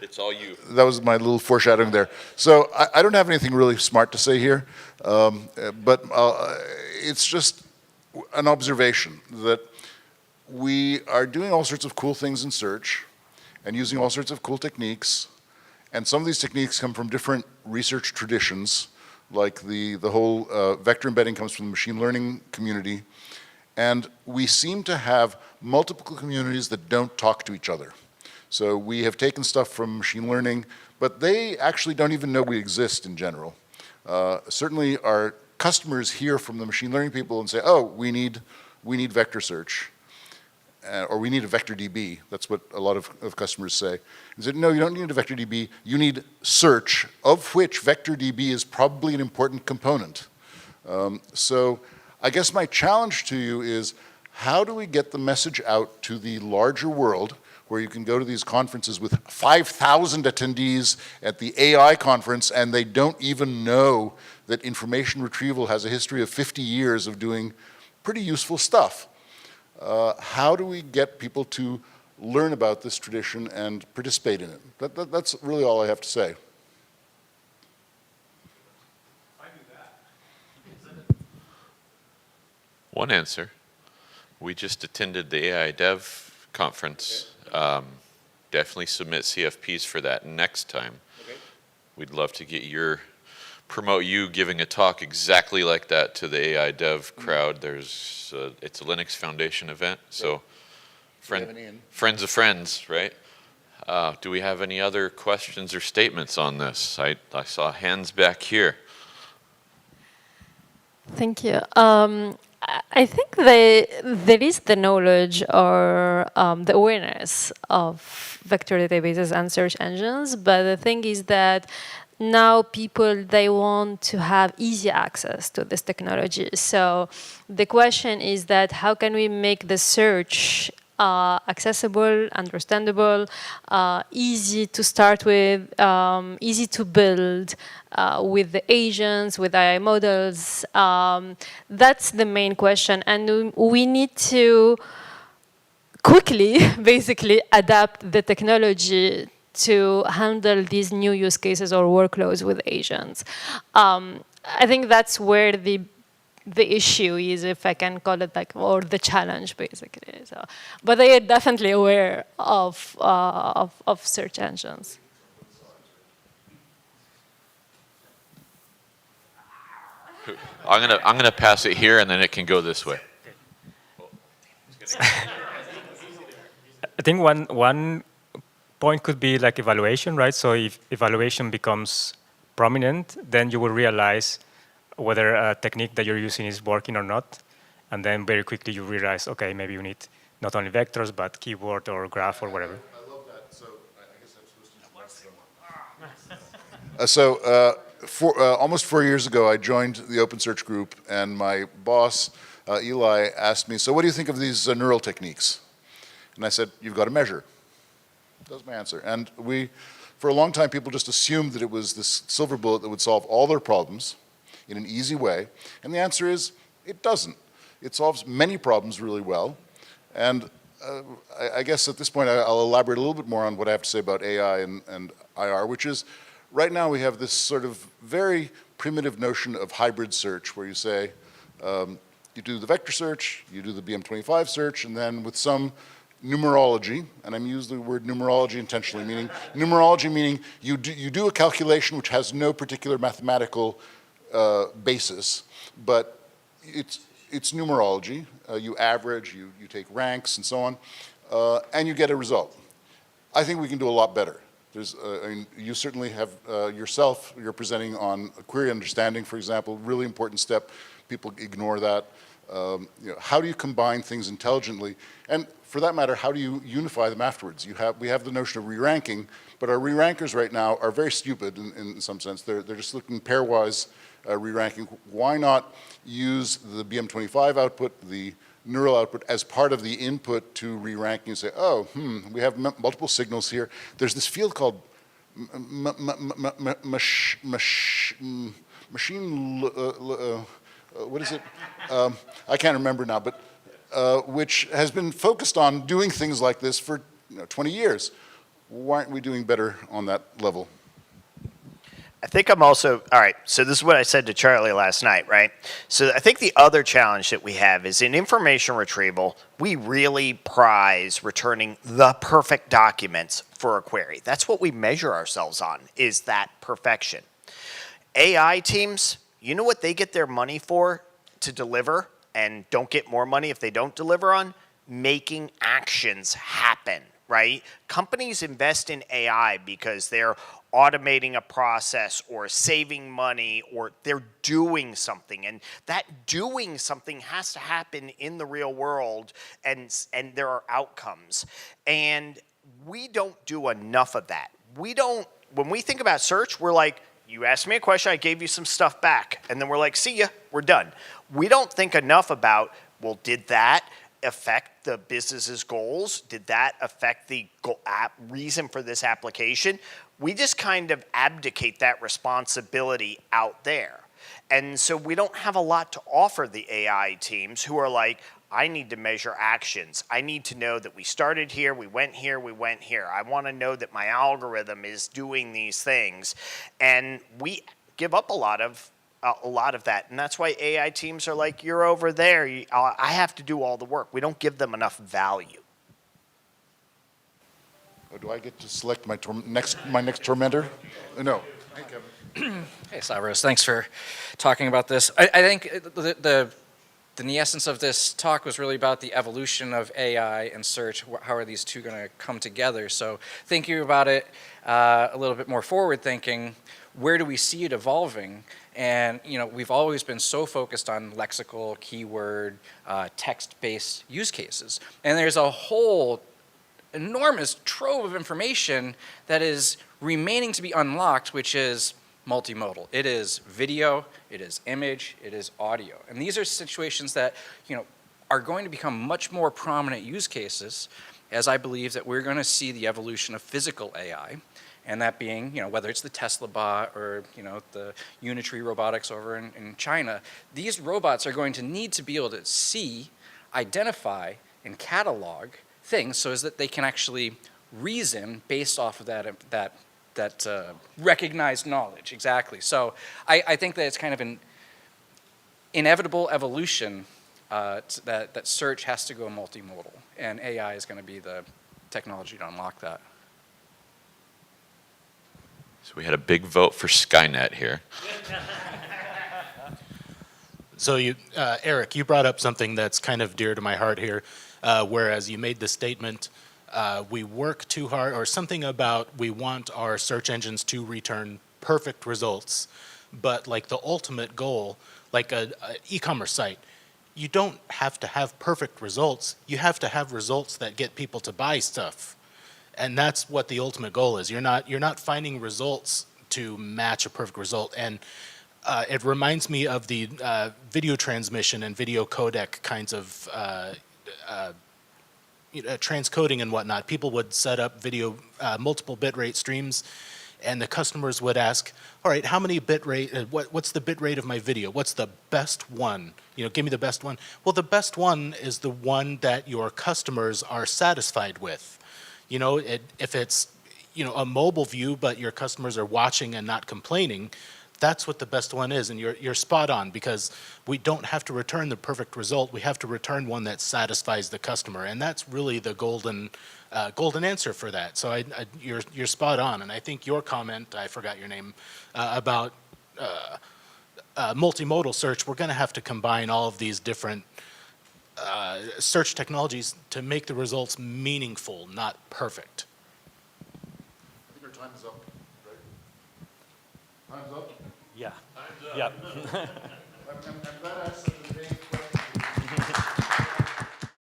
It's all you. That was my little foreshadowing there. So I don't have anything really smart to say here, but it's just an observation that we are doing all sorts of cool things in search and using all sorts of cool techniques, and some of these techniques come from different research traditions, like the whole vector embedding comes from the machine learning community, and we seem to have multiple communities that don't talk to each other. So we have taken stuff from machine learning, but they actually don't even know we exist in general. Certainly our customers hear from the machine learning people and say, oh, we need vector search, or we need a vector DB. That's what a lot of customers say. And said, no, you don't need a vector DB, you need search, of which vector DB is probably an important component. So I guess my challenge to you is, how do we get the message out to the larger world, where you can go to these conferences with 5,000 attendees at the AI conference, and they don't even know that information retrieval has a history of 50 years of doing pretty useful stuff. How do we get people to learn about this tradition and participate in it? That's really all I have to say. One answer. We just attended the AI Dev conference. Definitely submit CFPs for that next time. Okay. We'd love to promote you giving a talk exactly like that to the AI Dev crowd. It's a Linux Foundation event, so friends of friends, right? Do we have any other questions or statements on this? I saw hands back here. Thank you. I think there is the knowledge or the awareness of vector databases and search engines, but the thing is that now people, they want to have easy access to this technology. So the question is that how can we make the search accessible, understandable, easy to start with, easy to build with the agents, with AI models. That's the main question. And we need to quickly, basically, adapt the technology to handle these new use cases or workloads with agents. I think that's where the issue is, if I can call it like, or the challenge, basically. So, but they are definitely aware of search engines. I'm gonna pass it here, and then it can go this way. I think one point could be like evaluation, right? So if evaluation becomes prominent, then you will realize whether a technique that you're using is working or not. And then very quickly you realize, okay, maybe you need not only vectors, but keyword or graph or whatever. I love that. So I guess I'm supposed to almost 4 years ago, I joined the OpenSearch group, and my boss, Eli, asked me, so what do you think of these neural techniques? And I said, you've got to measure. That was my answer. And for a long time, people just assumed that it was this silver bullet that would solve all their problems in an easy way. And the answer is, it doesn't. It solves many problems really well. And I guess at this point, I'll elaborate a little bit more on what I have to say about AI and IR, which is, right now we have this sort of very primitive notion of hybrid search, where you say, you do the vector search, you do the BM25 search, and then with some numerology, and I'm using the word numerology intentionally, meaning you do a calculation which has no particular mathematical basis, but it's numerology. You average, you take ranks and so on, and you get a result. I think we can do a lot better. I mean, you certainly have yourself, you're presenting on query understanding, for example, really important step. People ignore that. How do you combine things intelligently? And for that matter, how do you unify them afterwards? We have the notion of re-ranking, but our re-rankers right now are very stupid in some sense. They're just looking pairwise re-ranking. Why not use the BM25 output, the neural output, as part of the input to re-ranking and say, oh, we have multiple signals here. There's this field called machine, what is it? I can't remember now, but which has been focused on doing things like this for 20 years. why aren't we doing better on that level? I think I'm also, all right, so this is what I said to Charlie last night, right? So I think the other challenge that we have is in information retrieval, we really prize returning the perfect documents for a query. That's what we measure ourselves on, is that perfection. AI teams, you know what they get their money for to deliver and don't get more money if they don't deliver on? Making actions happen, right? Companies invest in AI because they're automating a process or saving money or they're doing something. And that doing something has to happen in the real world and there are outcomes. And we don't do enough of that. We don't, when we think about search, we're like, you asked me a question, I gave you some stuff back. And then we're like, see ya, we're done. We don't think enough about, well, did that affect the business's goals? Did that affect the reason for this application? We just kind of abdicate that responsibility out there. And so we don't have a lot to offer the AI teams who are like, I need to measure actions. I need to know that we started here, we went here, we went here. I want to know that my algorithm is doing these things. And we give up a lot of that. And that's why AI teams are like, you're over there. I have to do all the work. We don't give them enough value. Oh, do I get to select my next tormentor? No. Hey, Kevin. Hey, Stavros. Thanks for talking about this. I think the essence of this talk was really about the evolution of AI and search. How are these two going to come together? So thinking about it a little bit more forward thinking, where do we see it evolving? And we've always been so focused on lexical, keyword, text-based use cases. And there's a whole enormous trove of information that is remaining to be unlocked, which is multimodal. It is video, it is image, it is audio. And these are situations that are going to become much more prominent use cases, as I believe that we're going to see the evolution of physical AI, and that being, whether it's the Tesla bot or, the Unitree robotics over in China. These robots are going to need to be able to see, identify, and catalog things so as that they can actually reason based off of that recognized knowledge. Exactly. So I think that it's kind of an inevitable evolution that search has to go multimodal, and AI is going to be the technology to unlock that. So we had a big vote for Skynet here. So Eric, you brought up something that's kind of dear to my heart here, whereas you made the statement, we work too hard, or something about we want our search engines to return perfect results, but like the ultimate goal, like an e-commerce site, you don't have to have perfect results. You have to have results that get people to buy stuff. And that's what the ultimate goal is. You're not finding results to match a perfect result. And it reminds me of the video transmission and video codec kinds of transcoding and whatnot. People would set up video multiple bitrate streams, and the customers would ask, all right, how many bitrate, what's the bitrate of my video? What's the best one? Give me the best one. Well, the best one is the one that your customers are satisfied with. If it's, a mobile view, but your customers are watching and not complaining, that's what the best one is. And you're spot on, because we don't have to return the perfect result. We have to return one that satisfies the customer. And that's really the golden answer for that. So you're spot on. And I think your comment, I forgot your name, about multimodal search, we're going to have to combine all of these different search technologies to make the results meaningful, not perfect. I think our time is up, right? Time's up? Yeah. I'm glad I asked such a vague